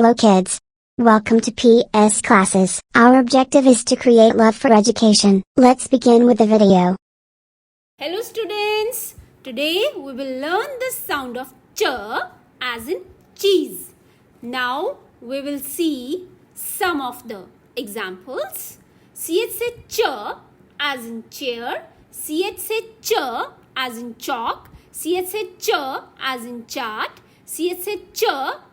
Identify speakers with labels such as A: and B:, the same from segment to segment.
A: Hello kids. Welcome to PS classes. Our objective is to create love for education. Let's begin with the video.
B: Hello students. Today we will learn the sound of ch as in cheese. Now we will see some of the examples. CH ch as in chair. CH ch as in chalk. CH ch as in chart. CH ch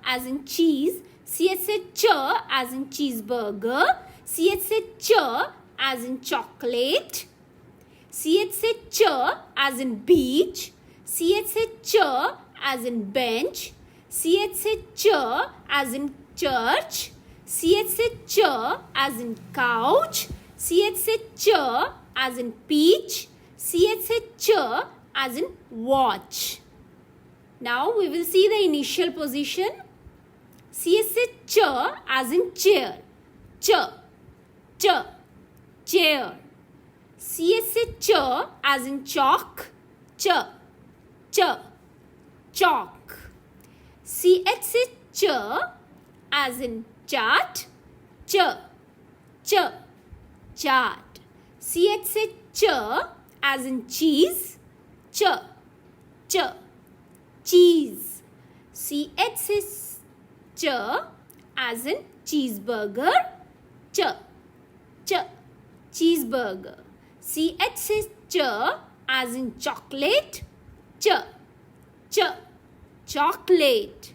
B: as in cheese. CH ch as in cheeseburger. CH ch as in chocolate. CH ch as in beach. CH ch as in bench. CH ch as in church. CH ch as in couch. CH ch as in peach. CH ch as in watch. Now we will see the initial position. CH ch as in chair. Ch, ch, chair. CH ch as in chalk. Ch, ch, chalk. CH ch as in chart. Ch, ch, chart. CH ch as in cheese. Ch, ch, cheese. CH ch as in cheeseburger. Ch, ch, cheeseburger. CH ch as in chocolate. Ch, ch, chocolate.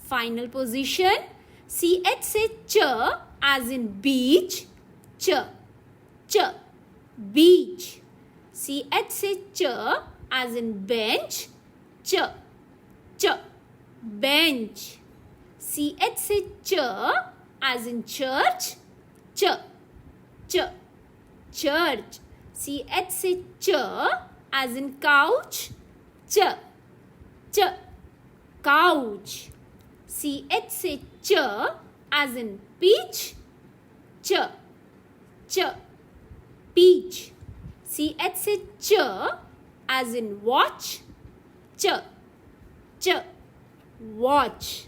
B: Final position. CH ch as in beach. Ch, ch, beach. CH ch as in bench. Ch, ch, bench. CH ch as in church. Ch, ch, church. CH ch as in couch. Ch, ch, couch. CH ch as in peach. Ch, ch, peach. CH ch as in watch. Ch, ch, watch.